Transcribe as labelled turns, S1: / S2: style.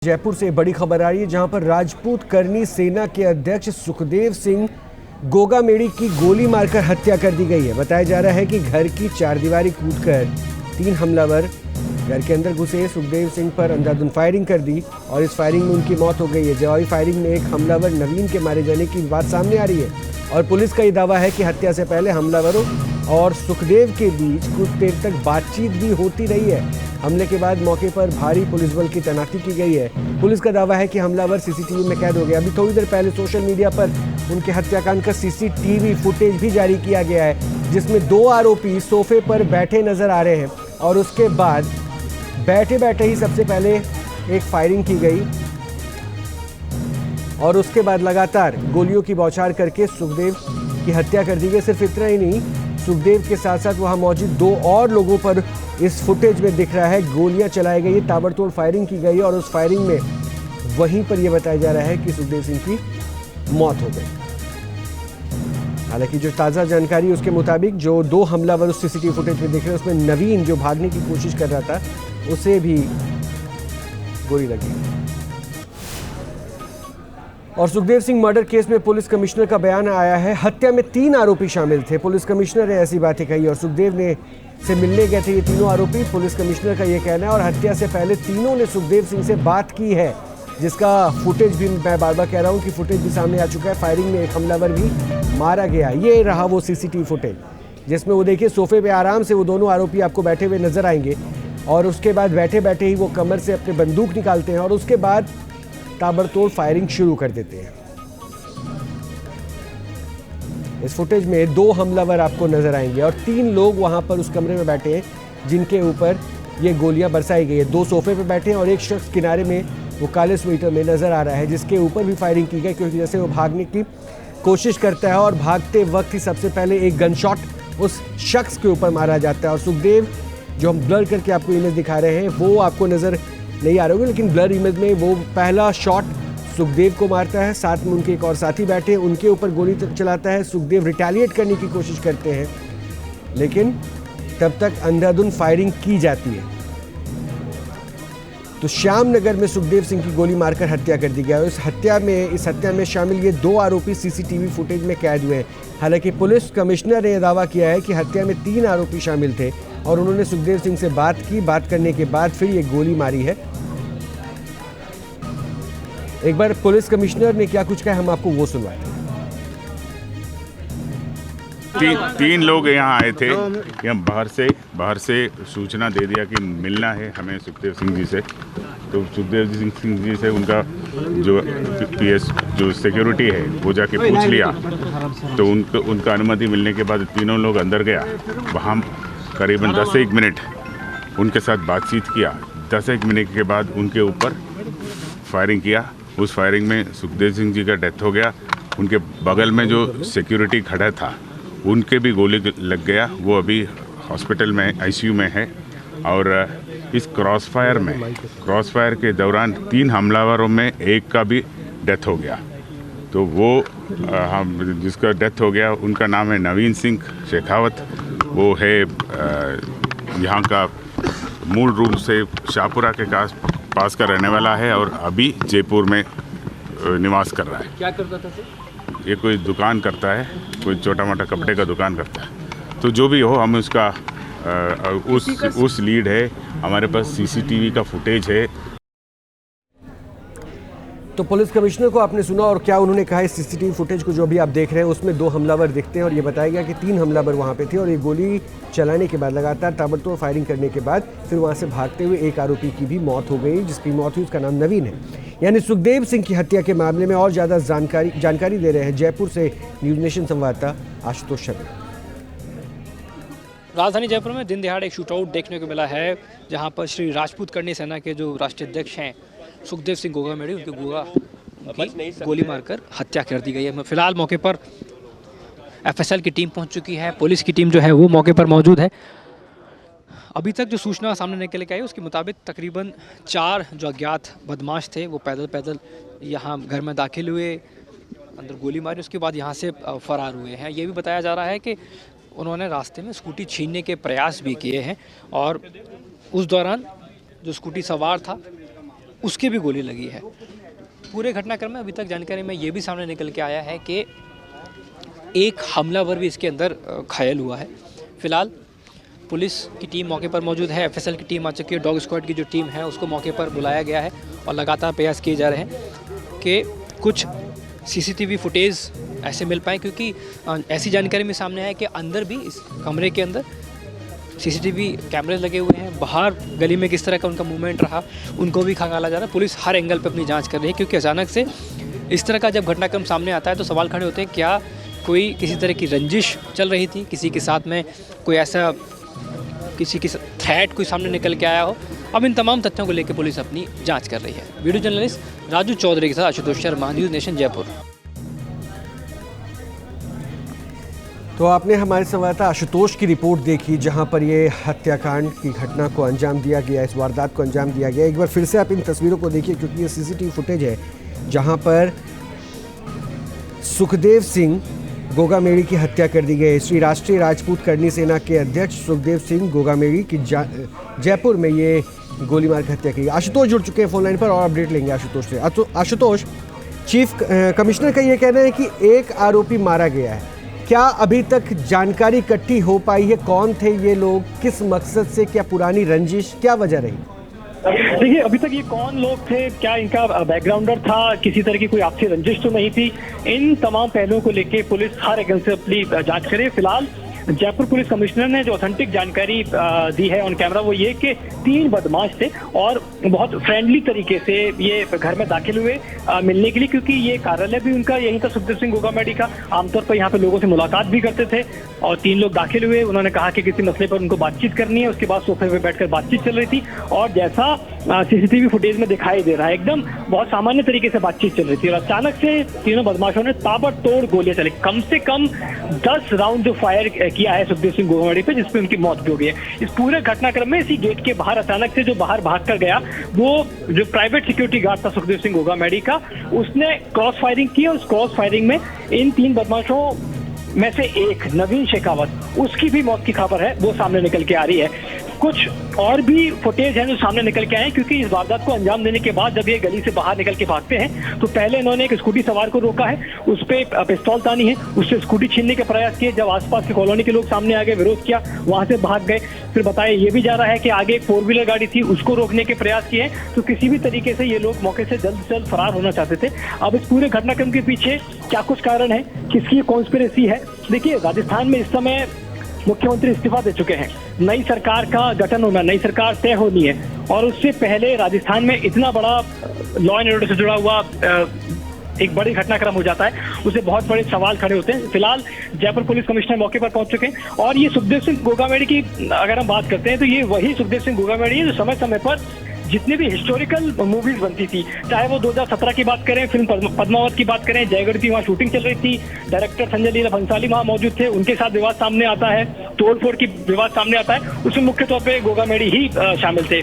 S1: जयपुर से बड़ी खबर आ रही है जहां पर राजपूत करनी सेना के अध्यक्ष सुखदेव सिंह गोगामेड़ी की गोली मारकर हत्या कर दी गई है। बताया जा रहा है कि घर की चारदीवारी कूदकर 3 हमलावर घर के अंदर घुसे, सुखदेव सिंह पर अंधाधुंध फायरिंग कर दी और इस फायरिंग में उनकी मौत हो गई है। जवाबी फायरिंग में एक हमलावर नवीन के मारे जाने की बात सामने आ रही है और पुलिस का ये दावा है कि हत्या से पहले हमलावरों और सुखदेव के बीच कुछ देर तक बातचीत भी होती रही है। हमले के बाद मौके पर भारी पुलिस बल की तैनाती की गई है। पुलिस का दावा है कि हमलावर सीसीटीवी में कैद हो गया। अभी थोड़ी देर पहले सोशल मीडिया पर उनके हत्याकांड का सीसीटीवी फुटेज भी जारी किया गया है, जिसमें 2 आरोपी सोफे पर बैठे नजर आ रहे हैं और उसके बाद बैठे बैठे ही सबसे पहले एक फायरिंग की गई और उसके बाद लगातार गोलियों की बौछार करके सुखदेव की हत्या कर दी गई। सिर्फ इतना ही नहीं, सुखदेव के साथ साथ वहां मौजूद 2 और लोगों पर इस फुटेज में दिख रहा है गोलियां चलाई गई, ताबड़तोड़ फायरिंग की गई और उस फायरिंग में वहीं पर यह बताया जा रहा है कि सुखदेव सिंह की मौत हो गई। हालांकि जो ताज़ा जानकारी उसके मुताबिक जो 2 हमलावर उस सीसीटीवी फुटेज में दिख रहे हैं उसमें नवीन जो भागने की कोशिश कर रहा था उसे भी गोली लगी। और सुखदेव सिंह मर्डर केस में पुलिस कमिश्नर का बयान आया है। हत्या में 3 आरोपी शामिल थे। पुलिस कमिश्नर ने ऐसी बातें कही और सुखदेव ने से मिलने गए थे ये तीनों आरोपी। पुलिस कमिश्नर का यह कहना है और हत्या से पहले तीनों ने सुखदेव सिंह से बात की है, जिसका फुटेज भी मैं बार बार कह रहा हूं कि फुटेज भी सामने आ चुका है। फायरिंग में एक हमलावर भी मारा गया। ये रहा वो सीसीटीवी फुटेज जिसमें वो देखिए सोफे पे आराम से वो दोनों आरोपी आपको बैठे हुए नजर आएंगे और उसके बाद बैठे बैठे ही वो कमर से अपने बंदूक निकालते हैं और उसके बाद ताबड़तोड़ फायरिंग शुरू कर देते हैं। इस फुटेज में 2 हमलावर आपको नजर आएंगे और 3 लोग वहां पर उस कमरे में बैठे हैं जिनके ऊपर ये गोलियां बरसाई गई है। 2 सोफे पे बैठे हैं और एक शख्स किनारे में वो काले स्वेटर में नजर आ रहा है जिसके ऊपर भी फायरिंग की गई, क्योंकि जैसे वो भागने की कोशिश करता है और भागते वक्त ही सबसे पहले एक गन शॉट उस शख्स के ऊपर मारा जाता है। और सुखदेव जो हम ब्लर करके आपको इमेज दिखा रहे हैं वो आपको नजर नहीं आ रहे होंगे, लेकिन ब्लर इमेज में वो पहला शॉट सुखदेव को मारता है। साथ में उनके एक और साथी बैठे हैं, उनके ऊपर गोली चलाता है। सुखदेव रिटेलिएट करने की कोशिश करते हैं लेकिन तब तक अंधाधुंध फायरिंग की जाती है। तो श्यामनगर में सुखदेव सिंह की गोली मारकर हत्या कर दी गई। इस हत्या में शामिल ये 2 आरोपी सीसीटीवी फुटेज में कैद हुए हैं। हालांकि पुलिस कमिश्नर ने यह दावा किया है कि हत्या में 3 आरोपी शामिल थे और उन्होंने सुखदेव सिंह से बात की। बात करने के बाद फिर ये गोली मारी है। एक बार पुलिस कमिश्नर ने क्या कुछ कहा हम आपको वो सुनवाएं।
S2: 3 लोग यहाँ आए थे। यहाँ बाहर से सूचना दे दिया कि मिलना है हमें सुखदेव सिंह जी से। तो सुखदेव सिंह जी से उनका जो पीएस जो सिक्योरिटी है वो जाके पूछ लिया। तो उनका अनुमति मिलने के बाद तीनों लोग अंदर गया। वहाँ करीबन 10-1 मिनट उनके साथ बातचीत किया। 10-1 मिनट के बाद उनके ऊपर फायरिंग किया। उस फायरिंग में सुखदेव सिंह जी का डेथ हो गया। उनके बगल में जो सिक्योरिटी खड़ा था उनके भी गोली लग गया। वो अभी हॉस्पिटल में आईसीयू में है। और इस क्रॉसफायर के दौरान 3 हमलावरों में एक का भी डेथ हो गया। तो वो जिसका डेथ हो गया उनका नाम है नवीन सिंह शेखावत। वो है यहाँ का मूल रूप से शाहपुरा के पास का रहने वाला है और अभी जयपुर में निवास कर रहा है।
S3: क्या करता था सर?
S2: ये कोई दुकान करता है, कोई छोटा मोटा कपड़े का दुकान करता है। तो जो भी हो हम उसका उस लीड है। हमारे पास सीसीटीवी का फुटेज है।
S1: तो पुलिस कमिश्नर को आपने सुना और क्या उन्होंने कहा। इस सीसीटीवी फुटेज को जो भी आप देख रहे हैं उसमें 2 हमलावर दिखते हैं और ये बताया गया कि 3 हमलावर वहां पे थे और ये गोली चलाने के बाद लगातार ताबड़तोड़ फायरिंग करने के बाद फिर वहां से भागते हुए एक आरोपी की भी मौत हो गई, जिसकी मौत हुई उसका नाम नवीन है। यानी सुखदेव सिंह की हत्या के मामले में और ज़्यादा जानकारी दे रहे हैं जयपुर से न्यूज़ नेशन संवाददाता आशुतोष शर्मा।
S3: राजधानी जयपुर में दिन दहाड़े एक शूटआउट देखने को मिला है, जहां पर श्री राजपूत करनी सेना के जो राष्ट्रीय अध्यक्ष हैं सुखदेव सिंह गोगामेड़ी उनकी गोली मारकर हत्या कर दी गई है। फिलहाल मौके पर एफएसएल की टीम पहुंच चुकी है। पुलिस की टीम जो है वो मौके पर मौजूद है। अभी तक जो सूचना सामने निकल के आई उसके मुताबिक तकरीबन 4 जो अज्ञात बदमाश थे वो पैदल यहाँ घर में दाखिल हुए, अंदर गोली मारी, उसके बाद यहाँ से फरार हुए हैं। ये भी बताया जा रहा है कि उन्होंने रास्ते में स्कूटी छीनने के प्रयास भी किए हैं और उस दौरान जो स्कूटी सवार था उसके भी गोली लगी है। पूरे घटनाक्रम में अभी तक जानकारी में ये भी सामने निकल के आया है कि एक हमलावर भी इसके अंदर घायल हुआ है। फिलहाल पुलिस की टीम मौके पर मौजूद है, एफएसएल की टीम आ चुकी है, डॉग स्क्वाड की जो टीम है उसको मौके पर बुलाया गया है और लगातार प्रयास किए जा रहे हैं कि कुछ सीसीटीवी फुटेज ऐसे मिल पाए, क्योंकि ऐसी जानकारी में सामने आया कि अंदर भी, इस कमरे के अंदर सीसीटीवी कैमरे लगे हुए हैं। बाहर गली में किस तरह का उनका मूवमेंट रहा उनको भी खंगाला जा रहा है। पुलिस हर एंगल पे अपनी जांच कर रही है, क्योंकि अचानक से इस तरह का जब घटनाक्रम सामने आता है तो सवाल खड़े होते हैं, क्या कोई किसी तरह की रंजिश चल रही थी, किसी के साथ में कोई ऐसा किसी की थ्रेट कोई सामने निकल के आया हो। अब इन तमाम तथ्यों को लेकर पुलिस अपनी जांच कर रही है। वीडियो जर्नलिस्ट राजू चौधरी के साथ आशुतोष शर्मा, न्यूज़ नेशन, जयपुर।
S1: तो आपने हमारे संवाददाता आशुतोष की रिपोर्ट देखी, जहां पर ये हत्याकांड की घटना को अंजाम दिया गया, इस वारदात को अंजाम दिया गया। एक बार फिर से आप इन तस्वीरों को देखिए, क्योंकि ये सीसीटीवी फुटेज है जहां पर सुखदेव सिंह गोगामेड़ी की हत्या कर दी गई। श्री राष्ट्रीय राजपूत करनी सेना के अध्यक्ष सुखदेव सिंह गोगामेड़ी की जयपुर में ये गोली मार की हत्या की। आशुतोष जुड़ चुके हैं फोन लाइन पर और अपडेट लेंगे आशुतोष से। आशुतोष, चीफ कमिश्नर का ये कहना है कि एक आरोपी मारा गया है, क्या अभी तक जानकारी इकट्ठी हो पाई है? कौन थे ये लोग, किस मकसद से, क्या पुरानी रंजिश, क्या वजह रही?
S4: देखिए, अभी तक ये कौन लोग थे, क्या इनका बैकग्राउंडर था, किसी तरह की कोई आपसी रंजिश तो नहीं थी, इन तमाम पहलुओं को लेके पुलिस हर एंगल से अपनी जांच करे। फिलहाल जयपुर पुलिस कमिश्नर ने जो ऑथेंटिक जानकारी दी है ऑन कैमरा वो ये कि 3 बदमाश थे और बहुत फ्रेंडली तरीके से ये घर में दाखिल हुए मिलने के लिए, क्योंकि ये कार्यालय भी उनका यहीं था, सुखदेव सिंह गोगामेड़ी का। आमतौर पर यहाँ पे लोगों से मुलाकात भी करते थे और 3 लोग दाखिल हुए। उन्होंने कहा कि किसी मसले पर उनको बातचीत करनी है। उसके बाद सोफे पे बैठकर बातचीत चल रही थी और जैसा सीसीटीवी फुटेज में दिखाई दे रहा है, एकदम बहुत सामान्य तरीके से बातचीत चल रही थी और अचानक से तीनों बदमाशों ने ताबड़तोड़ गोलियां चली। कम से कम 10 राउंड जो फायर किया है सुखदेव सिंह गोगामेड़ी पे, जिसपे उनकी मौत भी हो गई है। इस पूरे घटनाक्रम में इसी गेट के बाहर अचानक से जो बाहर भाग कर गया, वो जो प्राइवेट सिक्योरिटी गार्ड था सुखदेव सिंह गोगामेड़ी का, उसने क्रॉस फायरिंग की और उस क्रॉस फायरिंग में इन 3 बदमाशों में से एक नवीन शेखावत, उसकी भी मौत की खबर है वो सामने निकल के आ रही है। कुछ और भी फुटेज हैं जो सामने निकल के आए हैं, क्योंकि इस वारदात को अंजाम देने के बाद जब ये गली से बाहर निकल के भागते हैं तो पहले इन्होंने एक स्कूटी सवार को रोका है, उस पर पिस्तौल तानी है, उससे स्कूटी छीनने के प्रयास किए। जब आसपास की कॉलोनी के लोग सामने आ गए, विरोध किया, वहां से भाग गए। फिर बताया ये भी जा रहा है कि आगे एक 4 व्हीलर गाड़ी थी, उसको रोकने के प्रयास किए। तो किसी भी तरीके से ये लोग मौके से जल्द से जल्द फरार होना चाहते थे। अब इस पूरे घटनाक्रम के पीछे क्या कुछ कारण है, किसकी कॉन्स्पिरेसी है? देखिए, राजस्थान में इस समय मुख्यमंत्री इस्तीफा दे चुके हैं, नई सरकार का गठन होना, नई सरकार तय होनी है और उससे पहले राजस्थान में इतना बड़ा लॉ एंड ऑर्डर से जुड़ा हुआ एक बड़ी घटनाक्रम हो जाता है, उसे बहुत बड़े सवाल खड़े होते हैं। फिलहाल जयपुर पुलिस कमिश्नर मौके पर पहुंच चुके हैं और ये सुखदेव सिंह गोगामेड़ी की अगर हम बात करते हैं तो ये वही सुखदेव सिंह गोगामेड़ी है जो समय समय पर जितनी भी हिस्टोरिकल मूवीज बनती थी, चाहे वो 2017 की बात करें, फिल्म पद्मावत की बात करें, जयगढ़ की वहाँ शूटिंग चल रही थी, डायरेक्टर संजय लीला भंसाली वहाँ मौजूद थे, उनके साथ विवाद सामने आता है, तोड़फोड़ की विवाद सामने आता है, उसमें मुख्य तौर पे गोगामेड़ी ही शामिल थे।